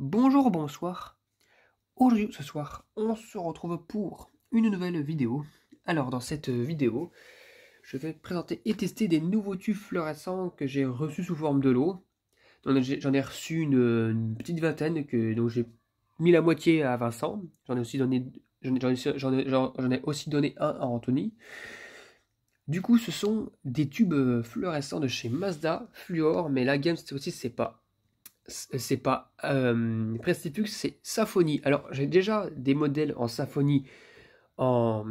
Bonjour, bonsoir. Aujourd'hui, ce soir, on se retrouve pour une nouvelle vidéo. Alors, dans cette vidéo, je vais présenter et tester des nouveaux tubes fluorescents que j'ai reçus sous forme de lot. J'en ai reçu une petite vingtaine dont j'ai mis la moitié à Vincent. J'en ai aussi donné, j'en ai aussi donné un à Anthony. Du coup, ce sont des tubes fluorescents de chez Mazda Fluor, mais la gamme, c'est pas Prestiflux, c'est Symfony. Alors, j'ai déjà des modèles en Symfony en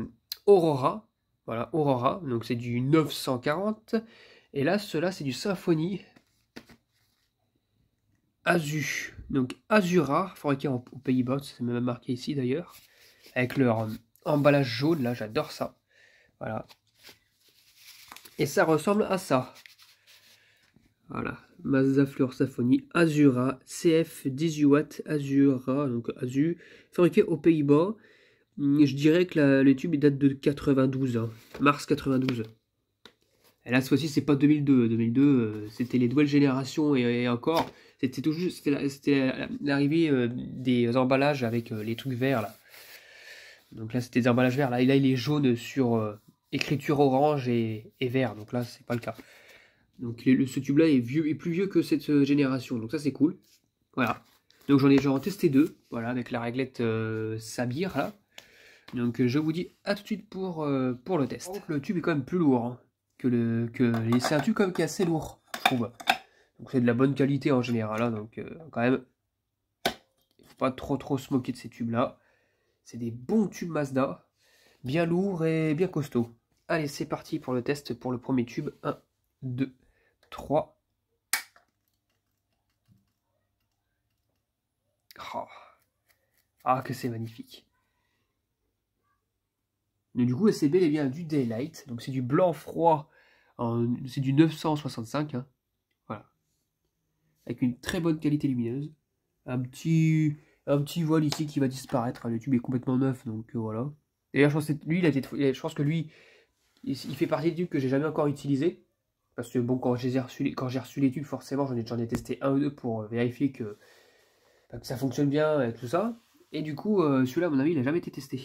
Aurora. Voilà, Aurora. Donc, c'est du 940. Et là, cela, c'est du Symfony Azu. Donc, Azura, fabriqué aux Pays-Bas. C'est même marqué ici d'ailleurs. Avec leur emballage jaune. Là, j'adore ça. Voilà. Et ça ressemble à ça. Voilà, Mazda Fluor Symfony Azura CF 18 watts Azura, donc Azu, fabriqué aux Pays-Bas. Je dirais que le tube il date de 92, hein, mars 92. Et là, cette fois-ci, c'est pas 2002. 2002, c'était les nouvelles générations et encore, c'était tout juste, c'était l'arrivée des emballages avec les trucs verts là. Donc là, c'était des emballages verts. Là, il est jaune sur écriture orange et vert. Donc là, c'est pas le cas. Donc ce tube là est plus vieux que cette génération, donc ça c'est cool. Voilà. Donc j'en ai testé deux, voilà, avec la réglette Sabir là. Donc je vous dis à tout de suite pour le test. Donc, le tube est quand même plus lourd hein, c'est un tube quand même qui est assez lourd, je trouve. Donc c'est de la bonne qualité en général, hein, donc quand même, il faut pas trop se moquer de ces tubes là. C'est des bons tubes Mazda, bien lourds et bien costauds. Allez, c'est parti pour le test pour le premier tube. 1, 2, 3. Oh. Ah, que c'est magnifique. Donc, du coup, c'est bel et bien du Daylight. Donc, c'est du blanc froid. C'est du 965. Hein. Voilà. Avec une très bonne qualité lumineuse. Un petit voile ici qui va disparaître. Le tube est complètement neuf. Donc, voilà. D'ailleurs, je pense que lui, il fait partie des tubes que j'ai jamais encore utilisé. Parce que, bon, quand j'ai reçu les tubes, forcément, j'en ai testé un ou deux pour vérifier que ça fonctionne bien et tout ça. Et du coup, celui-là, à mon avis, il n'a jamais été testé.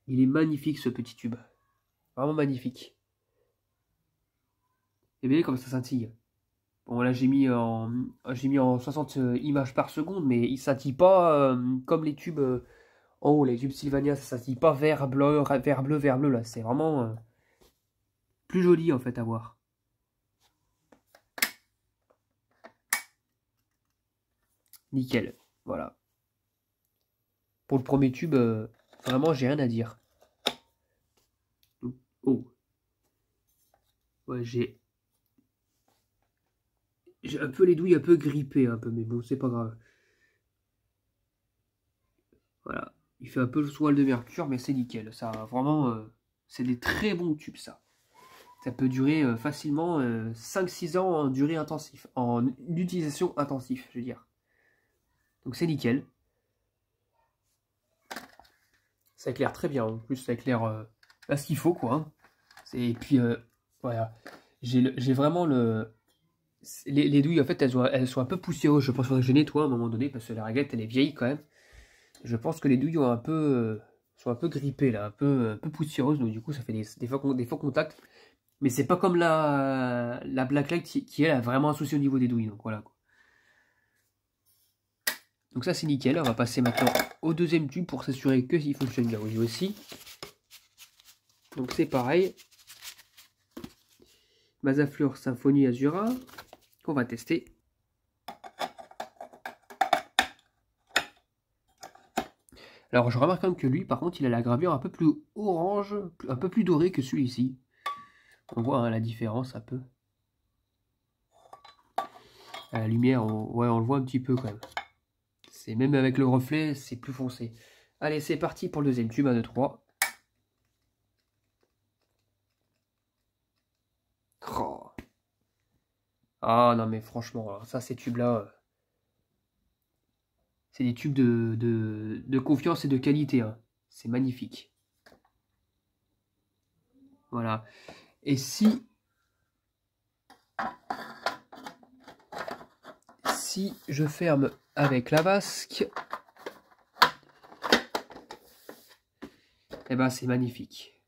Il est magnifique ce petit tube. Vraiment magnifique. Et bien comme ça scintille. Bon là j'ai mis en 60 images par seconde, mais il scintille pas comme les tubes en haut, les tubes Sylvania, ça scintille pas vert, bleu, vert, bleu là. C'est vraiment plus joli en fait à voir. Nickel. Voilà. Pour le premier tube, vraiment j'ai rien à dire. Oh. Ouais, j'ai un peu les douilles un peu grippées un peu, mais bon c'est pas grave. Voilà. Il fait un peu le soil de mercure, mais c'est nickel. Ça vraiment, c'est des très bons tubes ça. Ça peut durer facilement 5-6 ans en durée intensive, en utilisation intensive, je veux dire. Donc c'est nickel. Ça éclaire très bien. En plus, ça éclaire à ce qu'il faut, quoi. Hein. Et puis, voilà. J'ai vraiment le... Les douilles, en fait, elles sont un peu poussiéreuses. Je pense que je nettoie à un moment donné, parce que la réglette, elle est vieille quand même. Je pense que les douilles ont sont un peu grippées, là, un peu poussiéreuses. Donc du coup, ça fait des faux contacts. Mais c'est pas comme la Blacklight qui elle a vraiment un souci au niveau des douilles. Donc voilà. Donc ça c'est nickel. On va passer maintenant au deuxième tube pour s'assurer que il fonctionne bien lui aussi. Donc c'est pareil. Mazda Fluor Symfony Azura qu'on va tester. Alors je remarque quand même que lui par contre il a la gravure un peu plus orange, un peu plus dorée que celui-ci. On voit hein, la différence un peu. À la lumière, on le voit un petit peu quand même. C'est même avec le reflet, c'est plus foncé. Allez, c'est parti pour le deuxième tube, 1, 2, 3. Oh. Ah non mais franchement, alors, ça ces tubes-là, c'est des tubes de confiance et de qualité. Hein. C'est magnifique. Voilà. Et si... si je ferme avec la vasque, et ben c'est magnifique.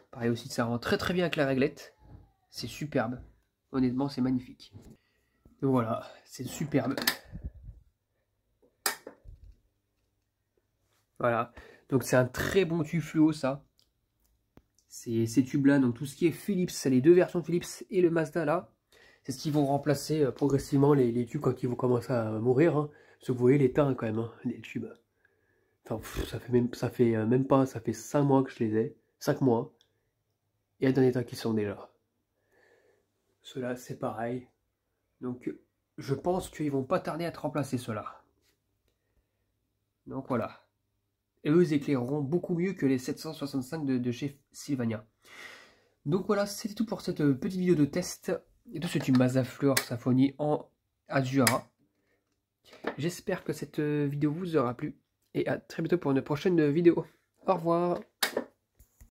Pareil aussi, ça rend très très bien avec la réglette. C'est superbe. Honnêtement, c'est magnifique. Donc voilà, c'est superbe. Voilà. Donc c'est un très bon tube fluo, ça. Ces tubes-là, donc tout ce qui est Philips, c'est les deux versions de Philips et le Mazda là. C'est ce qui vont remplacer progressivement les tubes quand ils vont commencer à mourir. Hein. Parce que vous voyez l'état quand même, hein, les tubes. Enfin, ça fait 5 mois que je les ai. 5 mois. Et dans l'état qu'ils sont déjà. Ceux-là, c'est pareil. Donc, je pense qu'ils vont pas tarder à te remplacer ceux-là. Donc voilà. Et eux, ils éclaireront beaucoup mieux que les 765 de chez Sylvania. Donc voilà, c'était tout pour cette petite vidéo de test. Et tout c'est une Mazda Fleur Symphony en Azura. J'espère que cette vidéo vous aura plu. Et à très bientôt pour une prochaine vidéo. Au revoir.